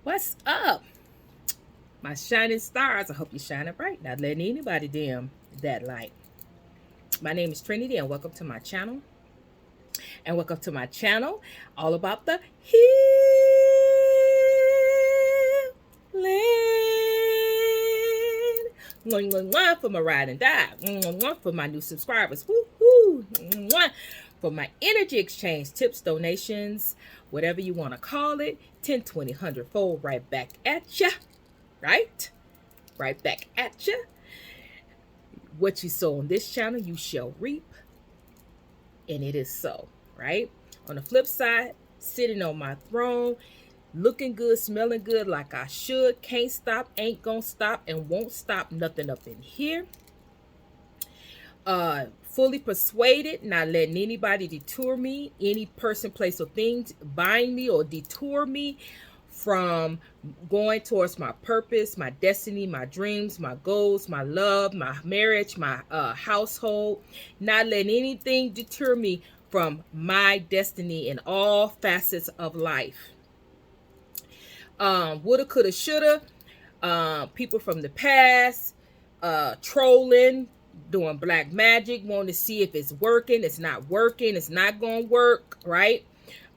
What's up, my shining stars? I hope you're shining bright, not letting anybody dim that light. My name is Trinity, and welcome to my channel. And welcome to my channel, all about the healing. For my ride and die. For my new subscribers. Woo-hoo. For my energy exchange, tips, donations, whatever you want to call it. 10, 20, 100 fold right back at ya. Right back at you. What you sow on this channel, you shall reap. And it is so, right? On the flip side, sitting on my throne, looking good, smelling good like I should, can't stop, ain't gonna stop, and won't stop nothing up in here. Fully persuaded, not letting anybody detour me, any person, place, or things bind me or detour me from going towards my purpose, my destiny, my dreams, my goals, my love, my marriage, my household. Not letting anything deter me from my destiny in all facets of life. Woulda, coulda, shoulda. People from the past, trolling, doing black magic, wanting to see if it's working. It's not working. It's not going to work, right?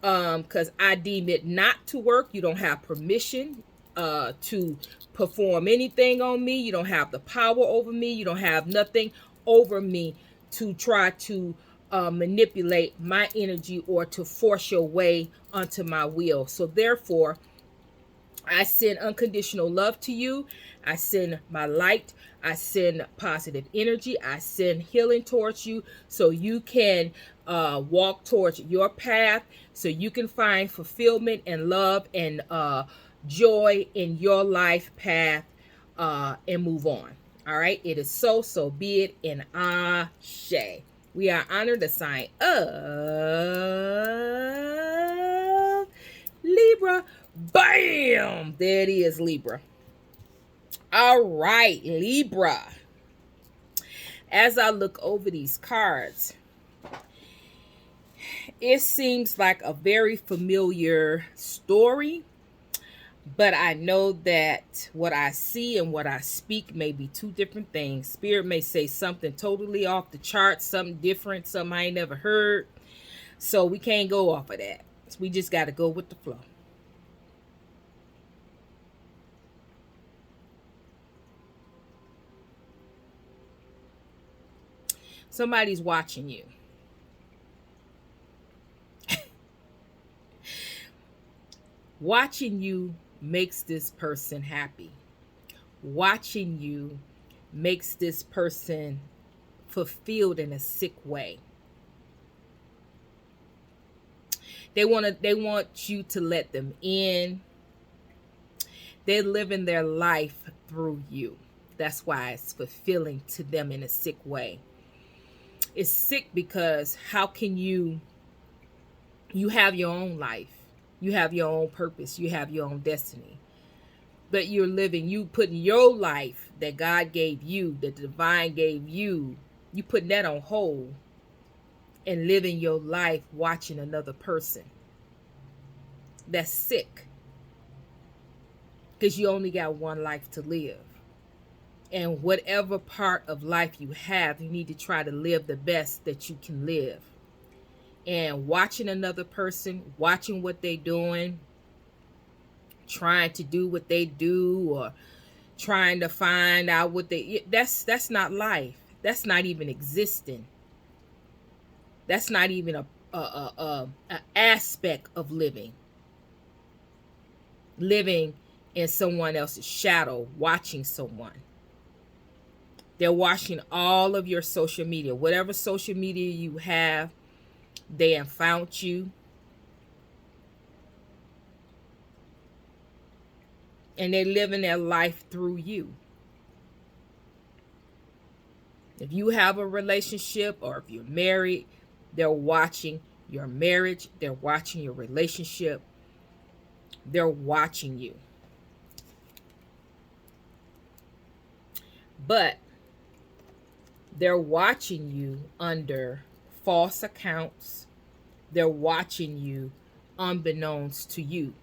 Because I deem it not to work. You don't have permission to perform anything on me. You don't have the power over me. You don't have nothing over me to try to manipulate my energy or to force your way onto my will. So therefore, I send unconditional love to you. I send my light. I send positive energy. I send healing towards you so you can walk towards your path, so you can find fulfillment and love and joy in your life path and move on. All right. It is so be it in Ashe. We are honored the sign of Libra. Bam! There it is, Libra. All right, Libra. As I look over these cards, it seems like a very familiar story, but I know that what I see and what I speak may be two different things. Spirit may say something totally off the charts, something different, something I ain't never heard. So we can't go off of that. We just got to go with the flow. Somebody's watching you. Watching you makes this person happy. Watching you makes this person fulfilled in a sick way. They want you to let them in. They're living their life through you. That's why it's fulfilling to them in a sick way. It's sick because how can you have your own life, you have your own purpose, you have your own destiny, but you're living, you putting your life that God gave you, that the divine gave you, you putting that on hold and living your life watching another person. That's sick, because you only got one life to live. And whatever part of life you have, you need to try to live the best that you can live. And watching another person, watching what they're doing, trying to do what they do, or trying to find out what that's not life. That's not even existing. That's not even a aspect of living. Living in someone else's shadow, watching someone. They're watching all of your social media. Whatever social media you have, they have found you. And they're living their life through you. If you have a relationship or if you're married, they're watching your marriage. They're watching your relationship. They're watching you. But they're watching you under false accounts. They're watching you unbeknownst to you.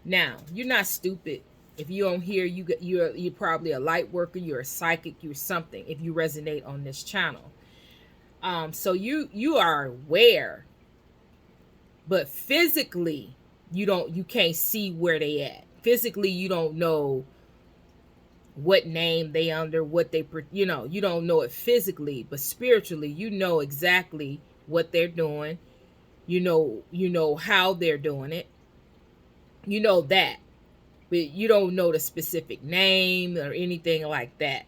Now, you're not stupid. If you don't hear, you're probably a light worker, you're a psychic, you're something. If you resonate on this channel, so you are aware, but physically you can't see where they at. Physically, you don't know what name they under, what they, you don't know it physically, but spiritually, you know exactly what they're doing. You know how they're doing it. You know that, but you don't know the specific name or anything like that.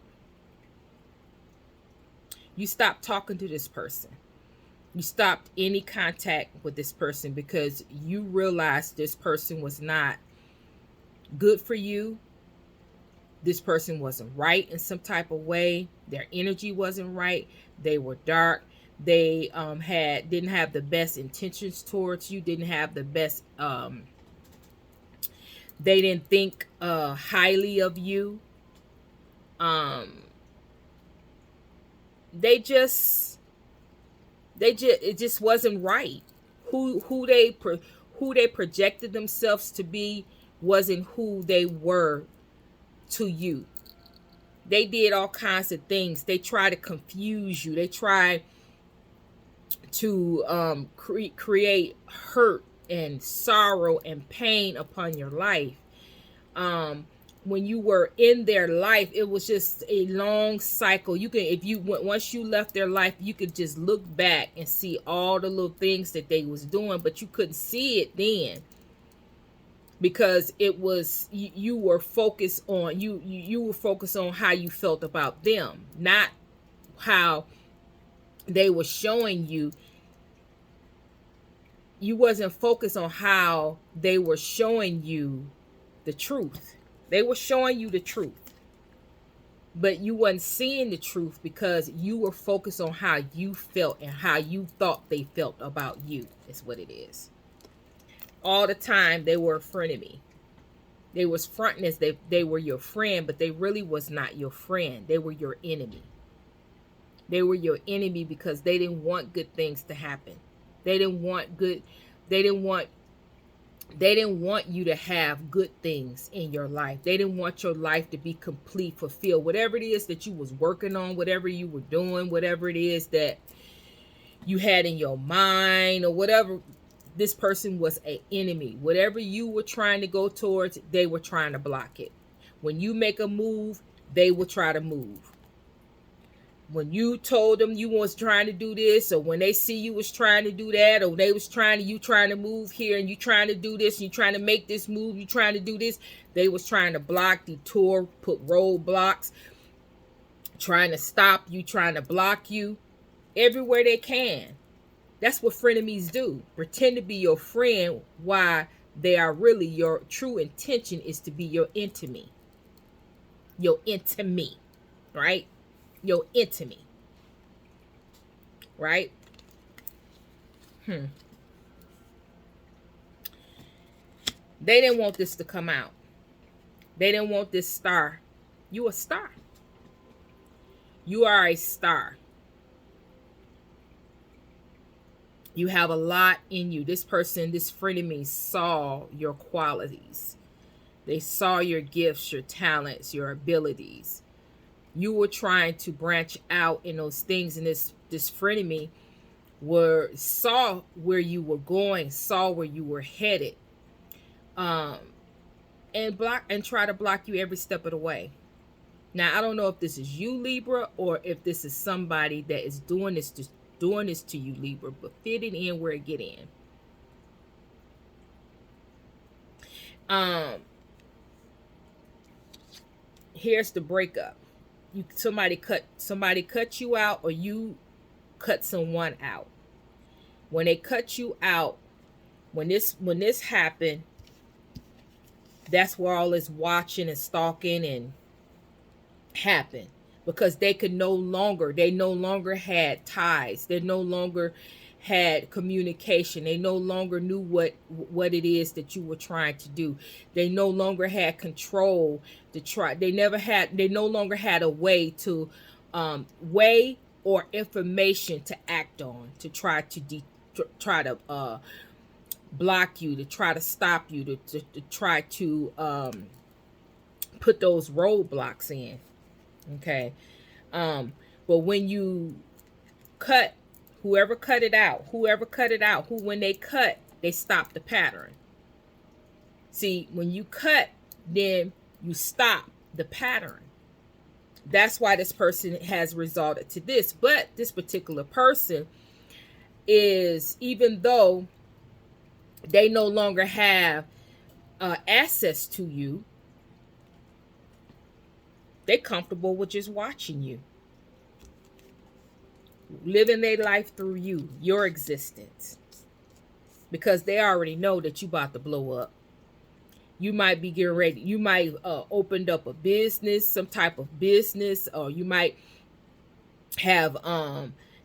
You stopped talking to this person. You stopped any contact with this person because you realized this person was not good for you. This person wasn't right in some type of way. Their energy wasn't right. They were dark. They didn't have the best intentions towards you. Didn't have the best. They didn't think highly of you. It just wasn't right. Who they projected themselves to be wasn't who they were to you. They did all kinds of things. They try to confuse you. They try to create hurt and sorrow and pain upon your life. When you were in their life, it was just a long cycle. You can, once you left their life, you could just look back and see all the little things that they was doing, but you couldn't see it then because it was you were focused on you were focused on how you felt about them, not how they were showing you. You wasn't focused on how they were showing you the truth. They were showing you the truth, but you wasn't seeing the truth because you were focused on how you felt and how you thought they felt about you. Is what it is. All the time they were a frenemy. They was fronting as they were your friend, but they really was not your friend. They were your enemy. They were your enemy because they didn't want good things to happen. They didn't want you to have good things in your life. They didn't want your life to be complete, fulfilled. Whatever it is that you was working on, whatever you were doing, whatever it is that you had in your mind or whatever, this person was an enemy. Whatever you were trying to go towards, they were trying to block it. When you make a move, they will try to move. When you told them you was trying to do this, or when they see you was trying to do that, or they was trying to move here and you trying to do this, and you trying to make this move, you trying to do this, they was trying to block, detour, put roadblocks, trying to stop you, trying to block you everywhere they can. That's what frenemies do. Pretend to be your friend while they are really, your true intention is to be your enemy. Your enemy, right? Your enemy, right? They didn't want this to come out. They didn't want this star. You a star. You are a star. You have a lot in you. This person, this frenemy, saw your qualities. They saw your gifts, your talents, your abilities. You were trying to branch out in those things, and this frenemy saw where you were going, saw where you were headed, and try to block you every step of the way. Now, I don't know if this is you, Libra, or if this is somebody that is doing this to you, Libra, but fit it in where it get in. Here's the breakup. Somebody cut you out, or you cut someone out. When they cut you out, when this happened, that's where all this watching and stalking and happened, because they no longer had ties. They no longer had communication. They no longer knew what it is that you were trying to do. They no longer had control to try. They no longer had a way to way or information to act on, to try to block you, to try to stop you, to try to put those roadblocks in. Okay. But when you cut, whoever cut it out, when they cut, they stop the pattern. See, when you cut, then you stop the pattern. That's why this person has resulted to this. But this particular person is, even though they no longer have access to you, they're comfortable with just watching you, living their life through you, your existence, because they already know that you about to blow up. You might be getting ready. You might opened up a business, some type of business, or you might have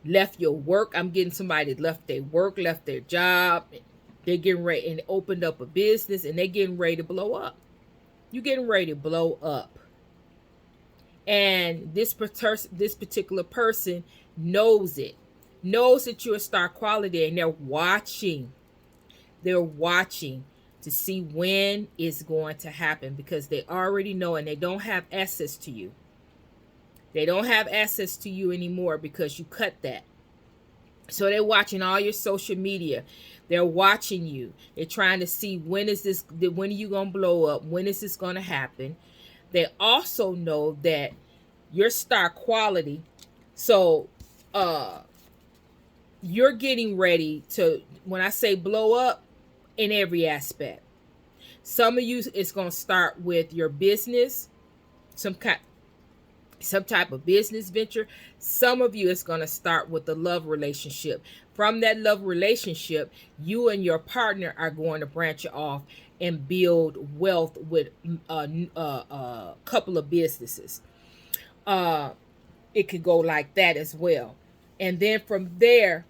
left your work. I'm getting somebody that left their work, left their job. They're getting ready and opened up a business, and they're getting ready to blow up. You're getting ready to blow up. And this particular person knows it, knows that you're a star quality, and they're watching. They're watching to see when it's going to happen, because they already know, and they don't have access to you. They don't have access to you anymore because you cut that. So they're watching all your social media. They're watching you. They're trying to see, when are you going to blow up? When is this going to happen? They also know that you're star quality. So you're getting ready to, when I say blow up, in every aspect. Some of you, it's going to start with your business, some type of business venture. Some of you, it's going to start with the love relationship. From that love relationship, you and your partner are going to branch off and build wealth with a couple of businesses. It could go like that as well. And then from there,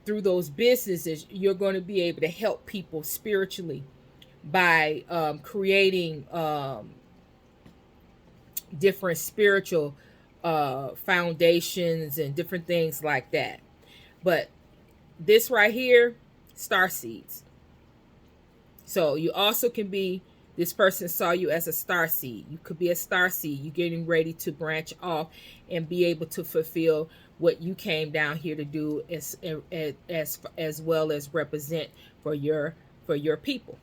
through those businesses, you're going to be able to help people spiritually by creating different spiritual foundations and different things like that. But this right here, star seeds. So you also can be, this person saw you as a star seed. You could be a star seed. You're getting ready to branch off and be able to fulfill what you came down here to do, as well as represent for your people.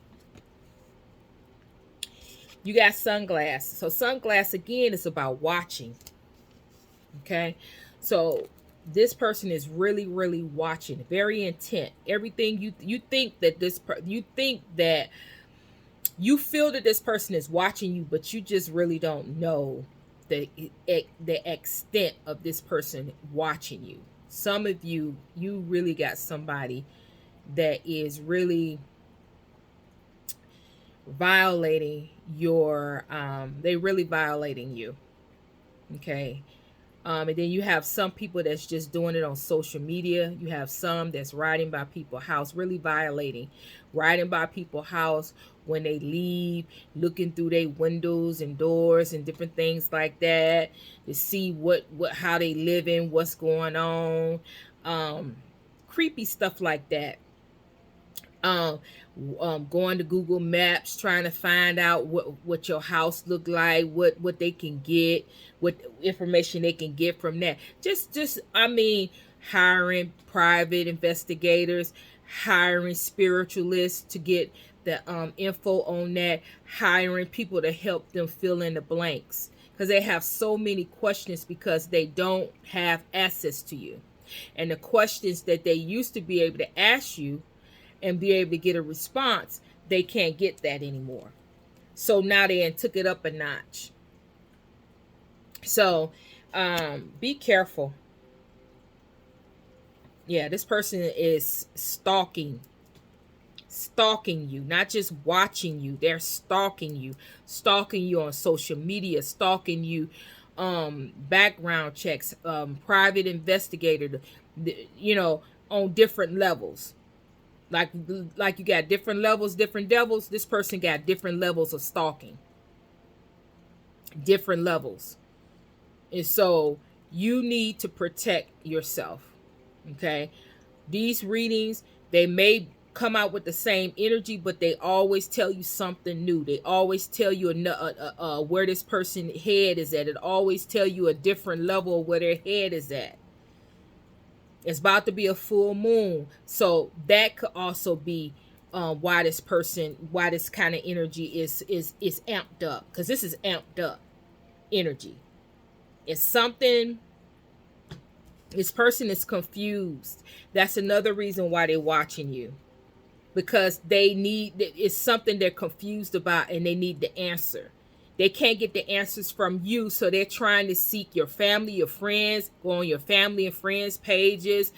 You got sunglass. So sunglass, again, is about watching. Okay, so this person is really, really watching, very intent. Everything you think that you feel that this person is watching you, but you just really don't know the extent of this person watching you. Some of you really got somebody that is really violating your they really violating you. Okay. And then you have some people that's just doing it on social media. You have some that's riding by people's house, really violating, riding by people's house when they leave, looking through their windows and doors and different things like that to see how they living, what's going on, creepy stuff like that. Going to Google Maps, trying to find out what your house look like, what they can get, what information they can get from that. Just I mean, hiring private investigators, hiring spiritualists to get the info on that, hiring people to help them fill in the blanks, because they have so many questions because they don't have access to you. And the questions that they used to be able to ask you and be able to get a response, they can't get that anymore. So now they took it up a notch. So be careful. Yeah, this person is stalking you, not just watching you. They're stalking you on social media, stalking you, background checks, private investigator, on different levels. Like you got different levels, different devils. This person got different levels of stalking. Different levels. And so you need to protect yourself. Okay? These readings, they may come out with the same energy, but they always tell you something new. They always tell you where this person's head is at. It always tell you a different level of where their head is at. It's about to be a full moon, so that could also be why this kind of energy is amped up, because this is amped up energy. It's something. This person is confused. That's another reason why they're watching you, because it's something they're confused about and they need the answer. They can't get the answers from you, so they're trying to seek your family, your friends, go on your family and friends pages,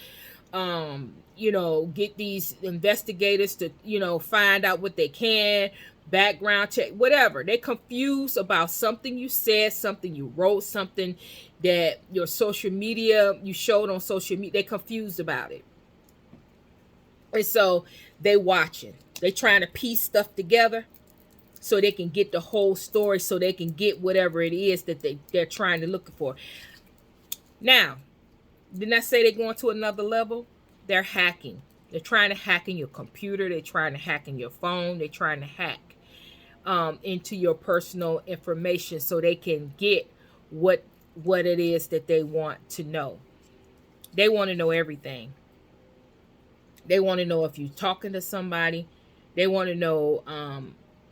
get these investigators to, find out what they can, background check, whatever. They're confused about something you said, something you wrote, something that your social media, you showed on social media. They're confused about it. And so they watching. They trying to piece stuff together so they can get the whole story, so they can get whatever it is that they're trying to look for. Now, didn't I say they're going to another level? They're hacking. They're trying to hack in your computer. They're trying to hack in your phone. They're trying to hack into your personal information so they can get what it is that they want to know. They want to know everything. They want to know if you're talking to somebody. They want to know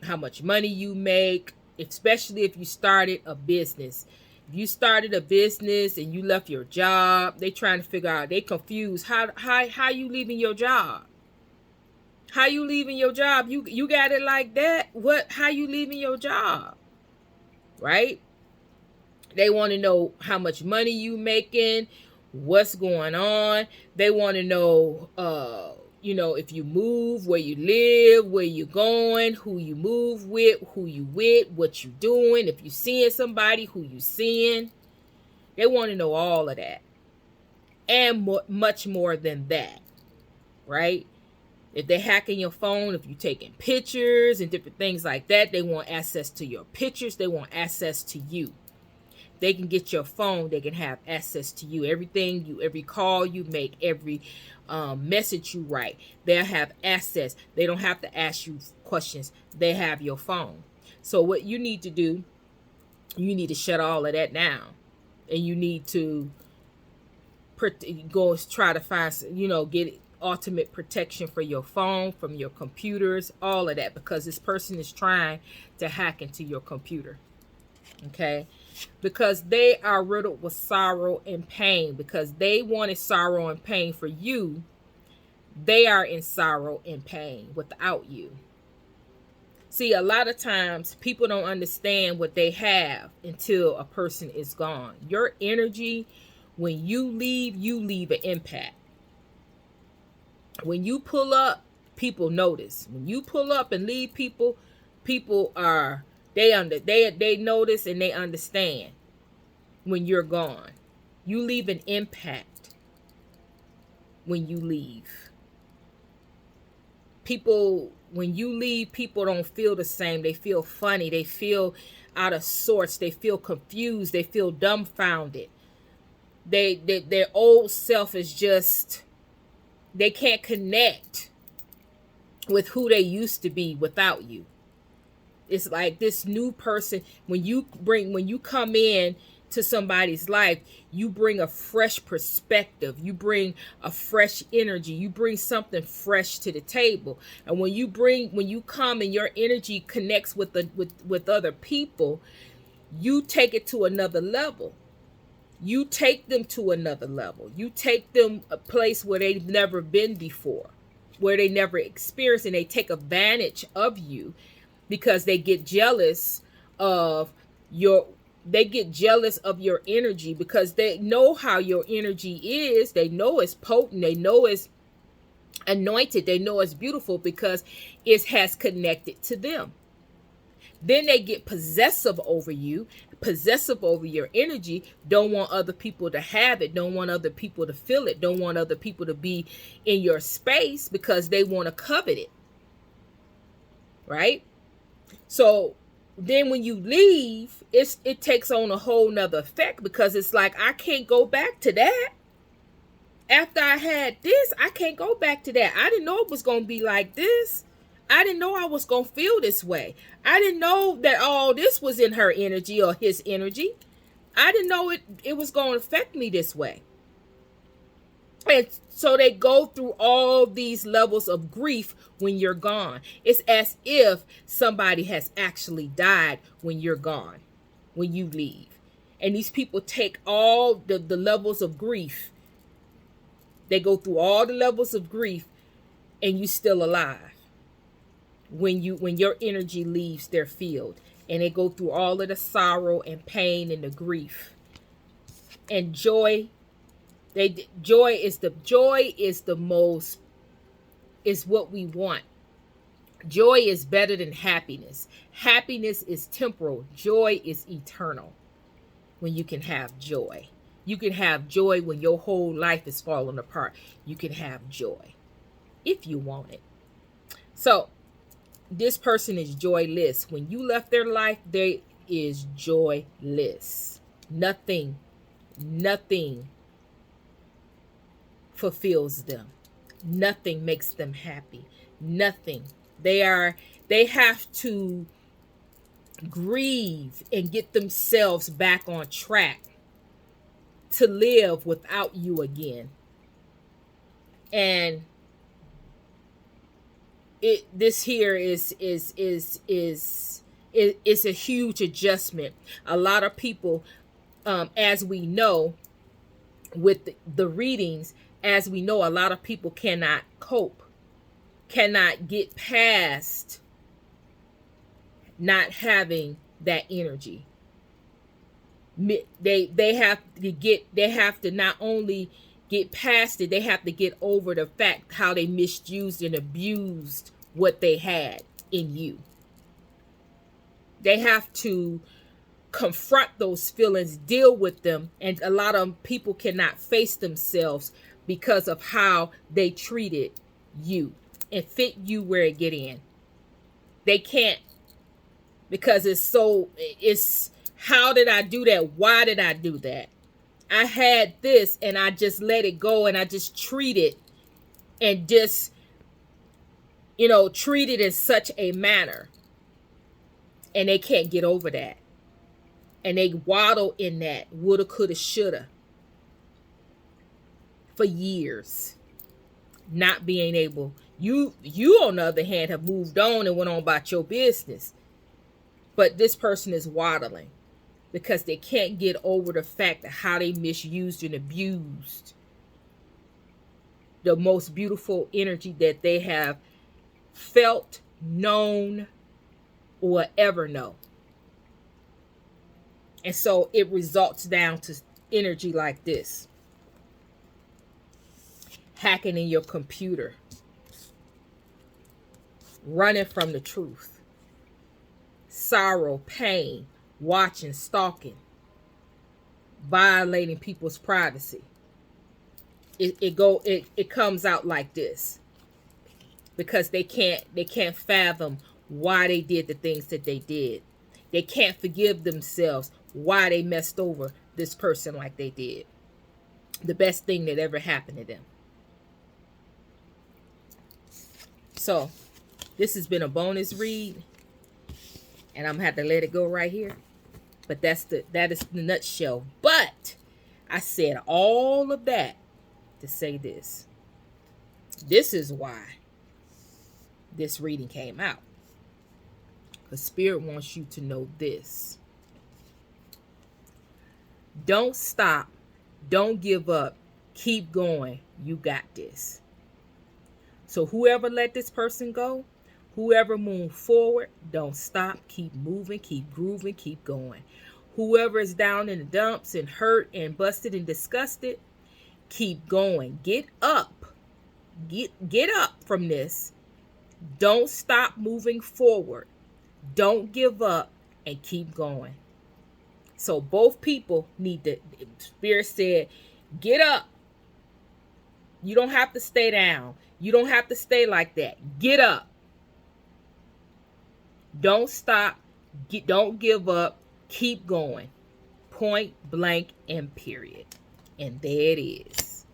how much money you make, especially if you started a business. If you started a business and you left your job, they trying to figure out, they confused. How you leaving your job? How you leaving your job? You got it like that? How you leaving your job? Right? They want to know how much money you making, what's going on. They want to know if you move, where you live, where you going, who you move with, who you with, what you doing, if you seeing somebody, who you seeing. They want to know all of that. And much more than that. Right? If they're hacking your phone, if you're taking pictures and different things like that, they want access to your pictures. They want access to you. They can get your phone. They can have access to you. Every call you make, every message you write, they'll have access. They don't have to ask you questions. They have your phone. So what you need to do, you need to shut all of that down. And you need to go try to find, get ultimate protection for your phone, from your computers, all of that, because this person is trying to hack into your computer. Okay? Because they are riddled with sorrow and pain. Because they wanted sorrow and pain for you, they are in sorrow and pain without you. See, a lot of times people don't understand what they have until a person is gone. Your energy, when you leave an impact. When you pull up, people notice. When you pull up and leave, people are, they notice and they understand when you're gone. You leave an impact when you leave. When you leave, people don't feel the same. They feel funny. They feel out of sorts. They feel confused. They feel dumbfounded. Their old self is just, they can't connect with who they used to be without you. It's like this new person, when you come in to somebody's life, you bring a fresh perspective. You bring a fresh energy. You bring something fresh to the table. And when you come and your energy connects with other people, you take it to another level. You take them to another level. You take them a place where they've never been before, where they never experienced, and they take advantage of you because they get jealous of your energy, because they know how your energy is. They know it's potent. They know it's anointed. They know it's beautiful because it has connected to them. Then they get possessive over you, possessive over your energy, don't want other people to have it, don't want other people to feel it, don't want other people to be in your space because they want to covet it. Right? So then when you leave, it takes on a whole nother effect, because it's like, I can't go back to that. After I had this, I can't go back to that. I didn't know it was going to be like this. I didn't know I was going to feel this way. I didn't know that all this was in her energy or his energy. I didn't know it was going to affect me this way. And so they go through all these levels of grief when you're gone. It's as if somebody has actually died when you're gone, when you leave. And these people take all the levels of grief. They go through all the levels of grief, and you still alive when your energy leaves their field. And they go through all of the sorrow and pain and the grief. And joy is what we want. Joy is better than happiness. Happiness is temporal. Joy is eternal. When you can have joy. You can have joy when your whole life is falling apart. You can have joy if you want it. So this person is joyless. When you left their life, they is joyless. Nothing fulfills them. Nothing makes them happy. Nothing. They have to grieve and get themselves back on track to live without you again. And this here is a huge adjustment. A lot of people, as we know, with the readings, as we know, a lot of people cannot cope, cannot get past not having that energy. They have to not only get past it, they have to get over the fact how they misused and abused what they had in you. They have to confront those feelings, deal with them, and a lot of people cannot face themselves because of how they treated you and fit you where it get in. They can't, because it's how did I do that? Why did I do that? I had this and I just let it go and I just treat it and just, treat it in such a manner. And they can't get over that. And they waddle in that woulda, coulda, shoulda for years, not being able. You on the other hand have moved on and went on about your business, but this person is waddling because they can't get over the fact of how they misused and abused the most beautiful energy that they have felt, known, or ever know. And so it results down to energy like this. Hacking in your computer. Running from the truth. Sorrow, pain, watching, stalking. Violating people's privacy. It comes out like this. Because they can't fathom why they did the things that they did. They can't forgive themselves why they messed over this person like they did. The best thing that ever happened to them. So, this has been a bonus read. And I'm going to have to let it go right here. But that is the nutshell. But I said all of that to say this. This is why this reading came out. Because Spirit wants you to know this. Don't stop. Don't give up. Keep going. You got this. So whoever let this person go, whoever moved forward, don't stop. Keep moving. Keep grooving. Keep going. Whoever is down in the dumps and hurt and busted and disgusted, keep going. Get up. Get up from this. Don't stop moving forward. Don't give up and keep going. So both people need to, Spirit said, get up. You don't have to stay down. You don't have to stay like that. Get up. Don't stop. Don't give up. Keep going. Point blank and period. And there it is.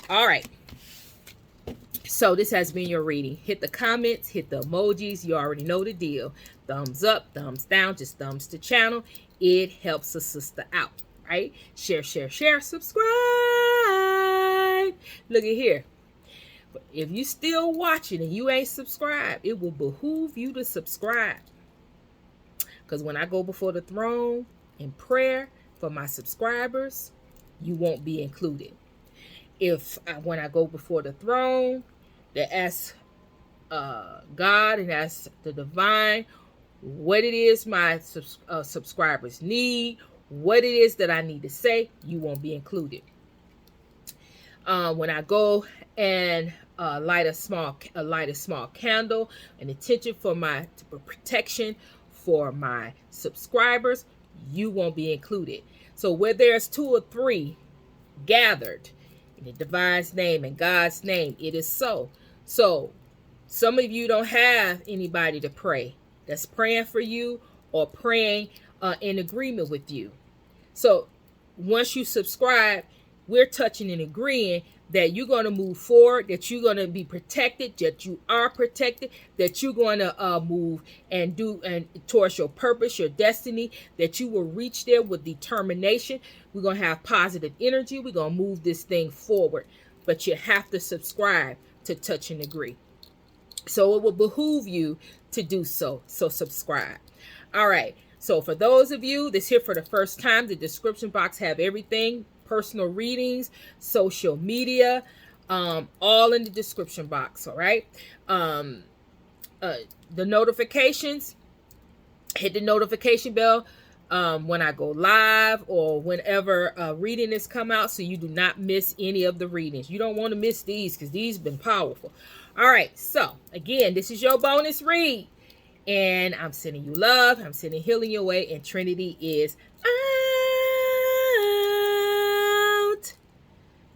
All right. So this has been your reading. Hit the comments, hit the emojis. You already know the deal. Thumbs up, thumbs down, just thumbs to channel. It helps a sister out, right? Share, share, share, subscribe. Look at here. If you still watching and you ain't subscribed, it will behoove you to subscribe. Because when I go before the throne in prayer for my subscribers, you won't be included. When I go before the throne to ask God and ask the divine what it is my subscribers need, what it is that I need to say, you won't be included. When I go and light a small candle, an intention for my protection for my subscribers, you won't be included. So where there's 2 or 3 gathered in the divine's name and God's name, it is so. So some of you don't have anybody to pray that's praying for you or praying in agreement with you. So once you subscribe, we're touching and agreeing that you're going to move forward, that you're going to be protected, that you are protected, that you're going to move and do and towards your purpose, your destiny, that you will reach there with determination. We're going to have positive energy. We're going to move this thing forward. But you have to subscribe to touch and agree. So it will behoove you to do so. So subscribe. All right. So for those of you that's here for the first time, the description box have everything. Personal readings, social media, all in the description box. All right. The notifications, hit the notification bell when I go live or whenever reading is come out, so you do not miss any of the readings. You don't want to miss these because these have been powerful. All right. So again, this is your bonus read, and I'm sending you love. I'm sending healing your way, and Trinity is